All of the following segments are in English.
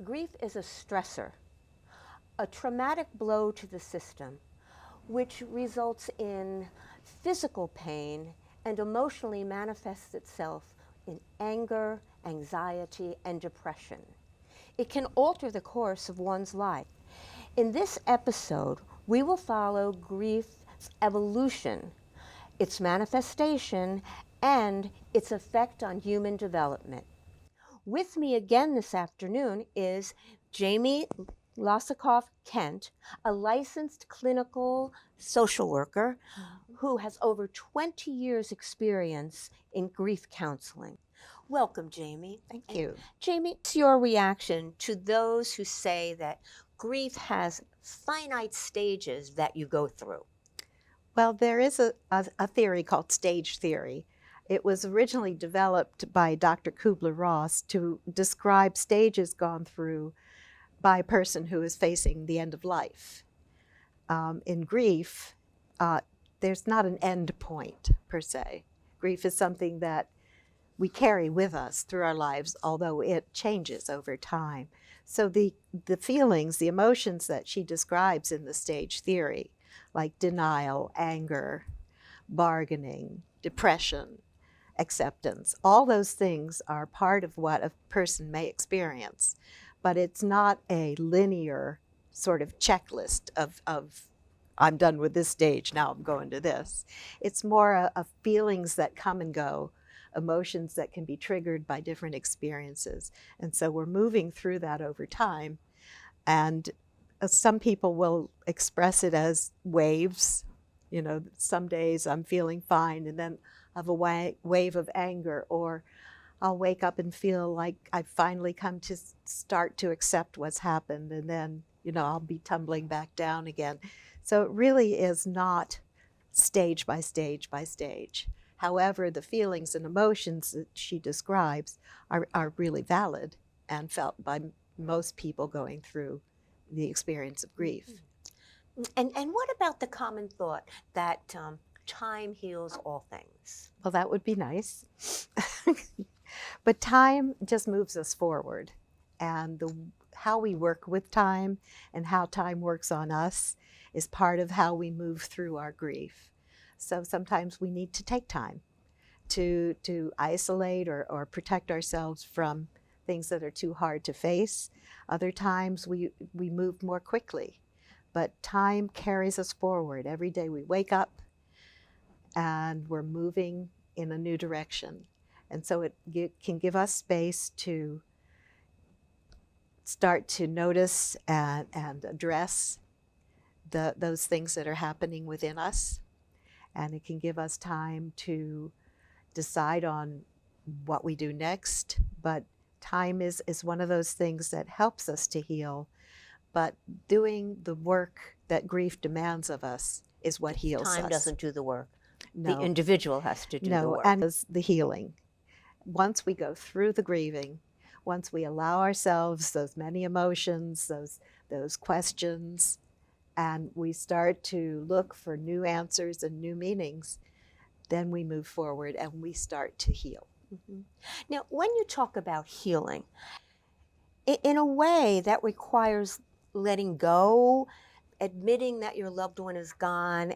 Grief is a stressor, a traumatic blow to the system, which results in physical pain and emotionally manifests itself in anger, anxiety, and depression. It can alter the course of one's life. In this episode, we will follow grief's evolution, its manifestation, and its effect on human development. With me again this afternoon is Jamie Losakoff Kent, a licensed clinical social worker who has over 20 years' experience in grief counseling. Welcome, Jamie. Thank you. Jamie, what's your reaction to those who say that grief has finite stages that you go through? Well, there is a theory called stage theory. It was originally developed by Dr. Kubler-Ross to describe stages gone through by a person who is facing the end of life. In grief, there's not an end point per se. Grief is something that we carry with us through our lives, although it changes over time. So the feelings, the emotions that she describes in the stage theory, like denial, anger, bargaining, depression, acceptance, all those things are part of what a person may experience. But it's not a linear sort of checklist of I'm done with this stage, now I'm going to this. It's more of feelings that come and go, emotions that can be triggered by different experiences. And so we're moving through that over time. And some people will express it as waves. You know, some days I'm feeling fine, and then I have a wave of anger, or I'll wake up and feel like I've finally come to start to accept what's happened, and then, I'll be tumbling back down again. So it really is not stage by stage by stage. However, the feelings and emotions that she describes are really valid and felt by most people going through the experience of grief. And what about the common thought that time heals all things? Well, that would be nice. But time just moves us forward. And how we work with time and how time works on us is part of how we move through our grief. So sometimes we need to take time to isolate or protect ourselves from things that are too hard to face. Other times we move more quickly. But time carries us forward. Every day we wake up and we're moving in a new direction. And so it can give us space to start to notice and address those things that are happening within us. And it can give us time to decide on what we do next. But time is one of those things that helps us to heal. But doing the work that grief demands of us is what heals us. Time doesn't do the work. No. The individual has to do the work. And the healing. Once we go through the grieving, once we allow ourselves those many emotions, those questions, and we start to look for new answers and new meanings, then we move forward and we start to heal. Mm-hmm. Now, when you talk about healing, in a way that requires letting go, admitting that your loved one is gone,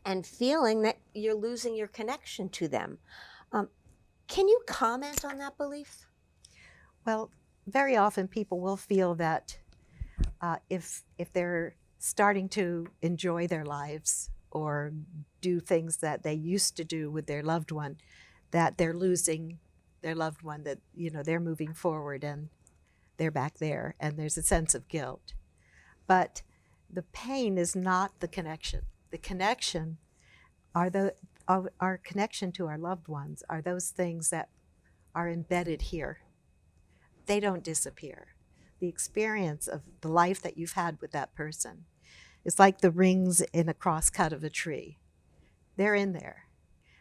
and feeling that you're losing your connection to them. Can you comment on that belief? Well, very often people will feel that if they're starting to enjoy their lives or do things that they used to do with their loved one, that they're losing their loved one, that they're moving forward and they're back there, and there's a sense of guilt. But the pain is not the connection. The connection our connection to our loved ones are those things that are embedded here. They don't disappear. The experience of the life that you've had with that person is like the rings in a crosscut of a tree. They're in there.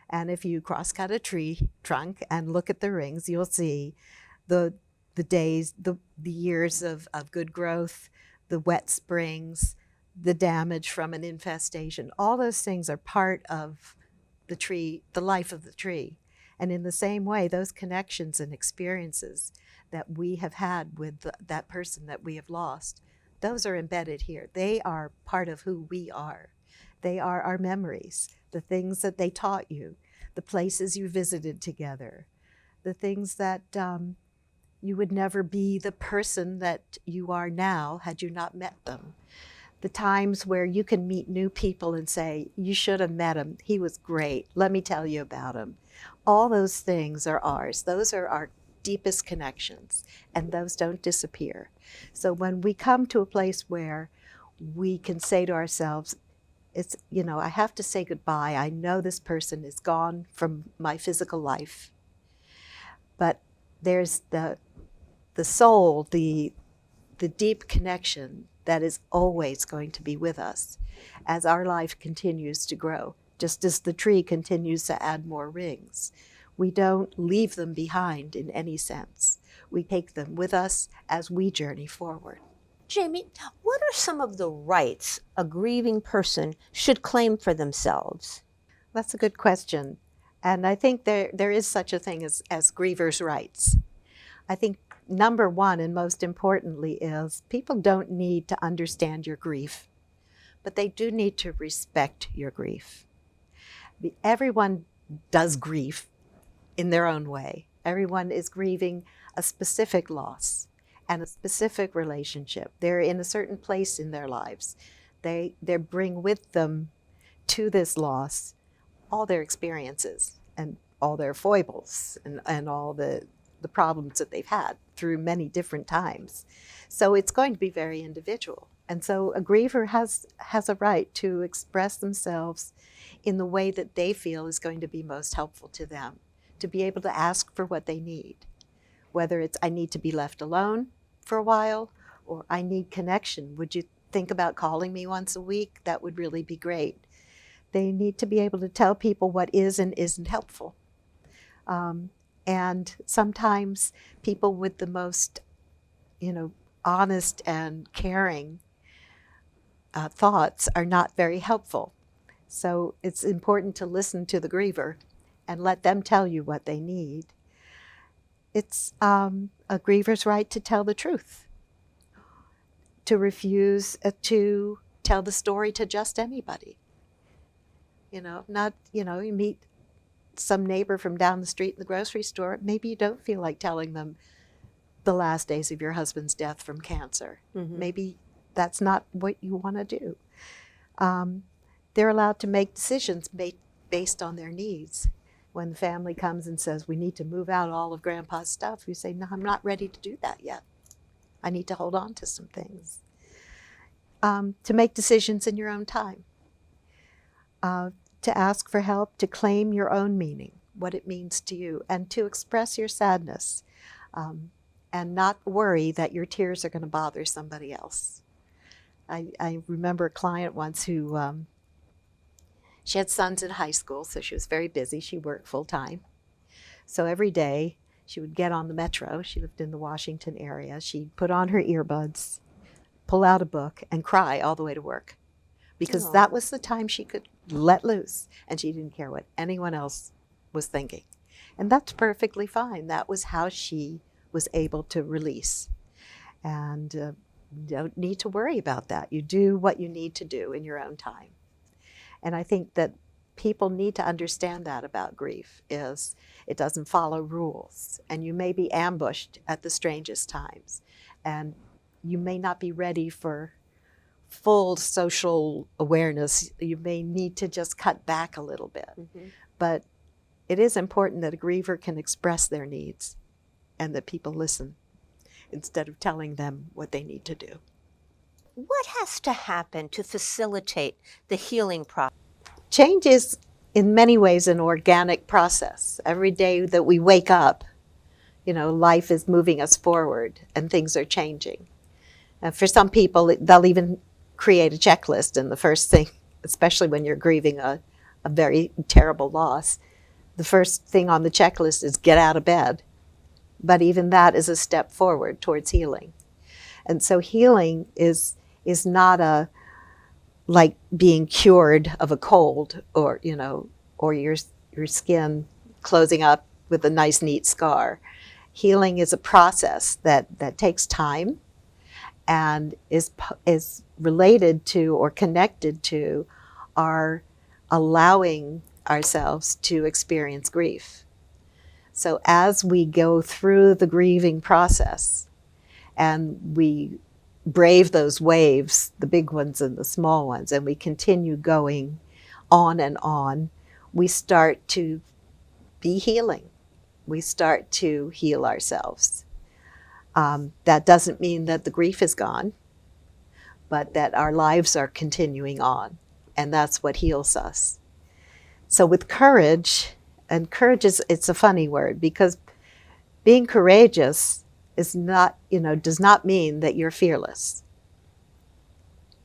And if you crosscut a tree trunk and look at the rings, you'll see the days, the years of good growth, the wet springs, the damage from an infestation. All those things are part of the tree, the life of the tree. And in the same way, those connections and experiences that we have had with that person that we have lost, those are embedded here. They are part of who we are. They are our memories, the things that they taught you, the places you visited together, the things that you would never be the person that you are now had you not met them. The times where you can meet new people and say, you should have met him. He was great. Let me tell you about him. All those things are ours. Those are our deepest connections, and those don't disappear. So when we come to a place where we can say to ourselves, it's, I have to say goodbye. I know this person is gone from my physical life, but there's the soul, the deep connection that is always going to be with us as our life continues to grow, just as the tree continues to add more rings. We don't leave them behind in any sense. We take them with us as we journey forward. Jamie, what are some of the rights a grieving person should claim for themselves? That's a good question. And I think there is such a thing as grievers' rights. I think number one, and most importantly, is people don't need to understand your grief, but they do need to respect your grief. Everyone does grief in their own way. Everyone is grieving a specific loss and a specific relationship. They're in a certain place in their lives. They bring with them to this loss all their experiences and all their foibles and all the problems that they've had through many different times. So it's going to be very individual. And so a griever has a right to express themselves in the way that they feel is going to be most helpful to them, to be able to ask for what they need, whether it's I need to be left alone for a while, or I need connection. Would you think about calling me once a week? That would really be great. They need to be able to tell people what is and isn't helpful. And sometimes people with the most, honest and caring thoughts are not very helpful. So it's important to listen to the griever and let them tell you what they need. It's a griever's right to tell the truth, to refuse to tell the story to just anybody. You meet some neighbor from down the street in the grocery store, maybe you don't feel like telling them the last days of your husband's death from cancer. Mm-hmm. Maybe that's not what you want to do. They're allowed to make decisions based on their needs. When the family comes and says, we need to move out all of Grandpa's stuff, you say, no, I'm not ready to do that yet. I need to hold on to some things. To make decisions in your own time. To ask for help, to claim your own meaning, what it means to you, and to express your sadness, and not worry that your tears are going to bother somebody else. I remember a client once who, she had sons in high school, so she was very busy. She worked full time. So every day she would get on the metro. She lived in the Washington area. She'd put on her earbuds, pull out a book, and cry all the way to work. Because that was the time she could let loose, and she didn't care what anyone else was thinking. And that's perfectly fine. That was how she was able to release. And you don't need to worry about that. You do what you need to do in your own time. And I think that people need to understand that about grief, is it doesn't follow rules. And you may be ambushed at the strangest times. And you may not be ready for full social awareness. You may need to just cut back a little bit. Mm-hmm. But it is important that a griever can express their needs and that people listen instead of telling them what they need to do. What has to happen to facilitate the healing process? Change is in many ways an organic process. Every day that we wake up, life is moving us forward and things are changing. For some people, they'll even create a checklist, and the first thing, especially when you're grieving a very terrible loss, the first thing on the checklist is get out of bed. But even that is a step forward towards healing. And so healing is not like being cured of a cold or your skin closing up with a nice, neat scar. Healing is a process that takes time and is related to or connected to our allowing ourselves to experience grief. So as we go through the grieving process and we brave those waves, the big ones and the small ones, and we continue going on and on, we start to be healing. We start to heal ourselves. That doesn't mean that the grief is gone, but that our lives are continuing on, and that's what heals us. So with courage, and courage it's a funny word, because being courageous is not, does not mean that you're fearless.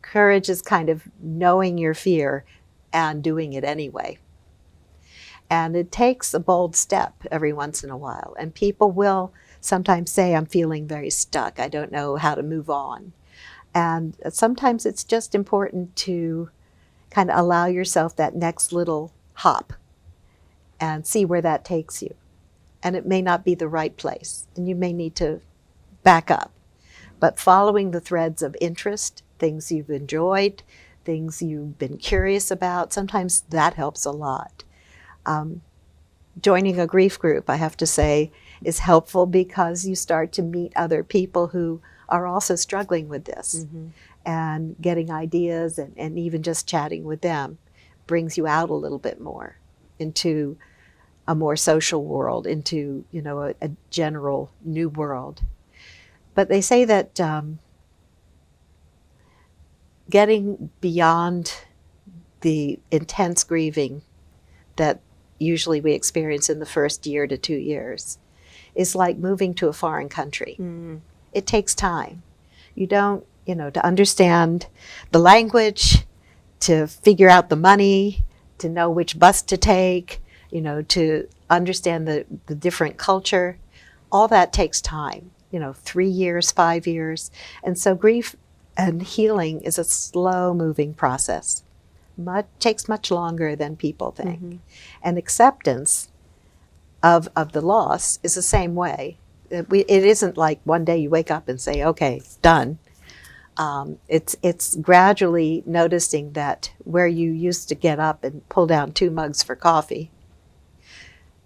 Courage is kind of knowing your fear and doing it anyway. And it takes a bold step every once in a while. And people will sometimes say, I'm feeling very stuck. I don't know how to move on. And sometimes it's just important to kind of allow yourself that next little hop and see where that takes you. And it may not be the right place, and you may need to back up. But following the threads of interest, things you've enjoyed, things you've been curious about, sometimes that helps a lot. Joining a grief group, I have to say, is helpful because you start to meet other people who are also struggling with this. Mm-hmm. And getting ideas and even just chatting with them brings you out a little bit more into a more social world, into a general new world. But they say that getting beyond the intense grieving that usually we experience in the first year to 2 years is like moving to a foreign country. Mm. It takes time. You don't, to understand the language, to figure out the money, to know which bus to take, to understand the different culture. All that takes time, 3 years, 5 years. And so grief and healing is a slow moving process. Takes much longer than people think. Mm-hmm. And acceptance of the loss is the same way. It isn't like one day you wake up and say, okay, done. It's gradually noticing that where you used to get up and pull down 2 mugs for coffee,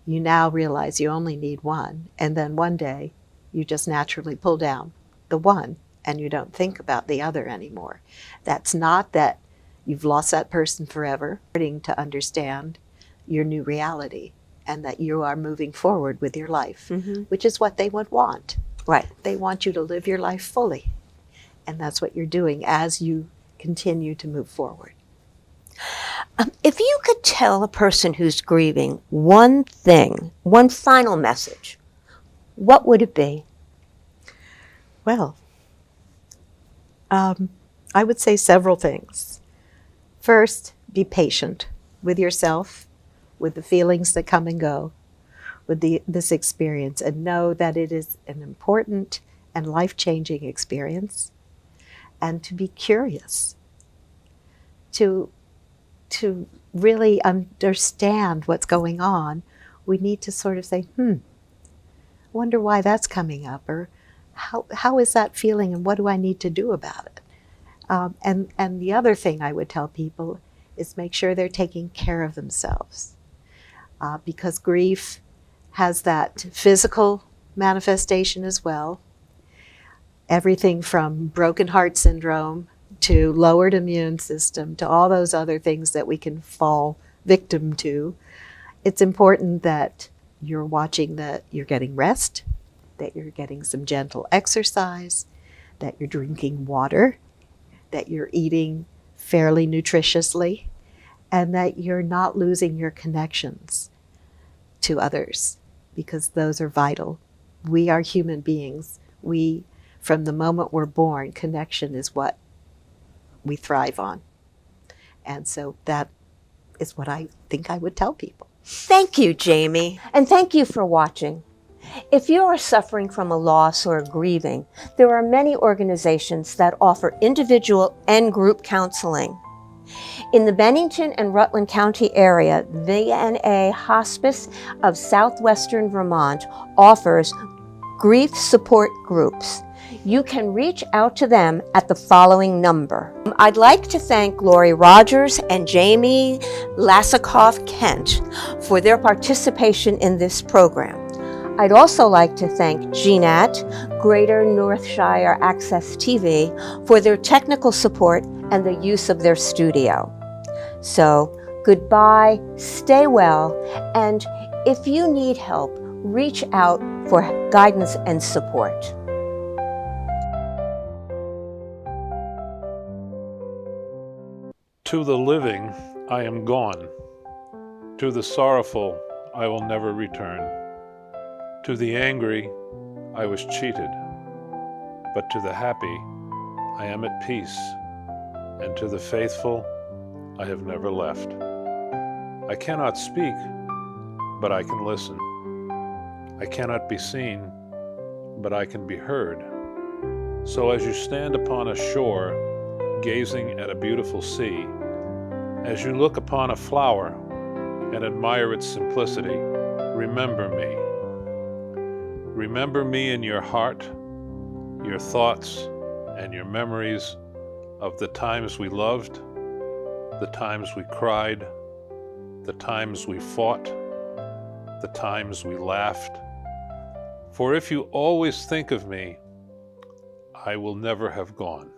you now realize you only need 1. And then one day you just naturally pull down the 1 and you don't think about the other anymore. That's not that you've lost that person forever. Starting to understand your new reality and that you are moving forward with your life, mm-hmm. which is what they would want. Right. They want you to live your life fully. And that's what you're doing as you continue to move forward. If you could tell a person who's grieving one thing, one final message, what would it be? Well, I would say several things. First, be patient with yourself, with the feelings that come and go, with this experience, and know that it is an important and life-changing experience, and to be curious, to really understand what's going on. We need to sort of say, I wonder why that's coming up, or how is that feeling, and what do I need to do about it? And the other thing I would tell people is make sure they're taking care of themselves, because grief has that physical manifestation as well. Everything from broken heart syndrome to lowered immune system to all those other things that we can fall victim to. It's important that you're watching that you're getting rest, that you're getting some gentle exercise, that you're drinking water, that you're eating fairly nutritiously, and that you're not losing your connections to others, because those are vital. We are human beings. From the moment we're born, connection is what we thrive on. And so that is what I think I would tell people. Thank you, Jamie. And thank you for watching. If you are suffering from a loss or grieving, there are many organizations that offer individual and group counseling. In the Bennington and Rutland County area, VNA Hospice of Southwestern Vermont offers grief support groups. You can reach out to them at the following number. I'd like to thank Lori Rogers and Jamie Lasikoff-Kent for their participation in this program. I'd also like to thank GNAT, Greater Northshire Access TV, for their technical support and the use of their studio. So, goodbye, stay well, and if you need help, reach out for guidance and support. To the living, I am gone. To the sorrowful, I will never return. To the angry, I was cheated. But to the happy, I am at peace. And to the faithful, I have never left. I cannot speak, but I can listen. I cannot be seen, but I can be heard. So as you stand upon a shore, gazing at a beautiful sea, as you look upon a flower and admire its simplicity, remember me. Remember me in your heart, your thoughts, and your memories of the times we loved, the times we cried, the times we fought, the times we laughed. For if you always think of me, I will never have gone.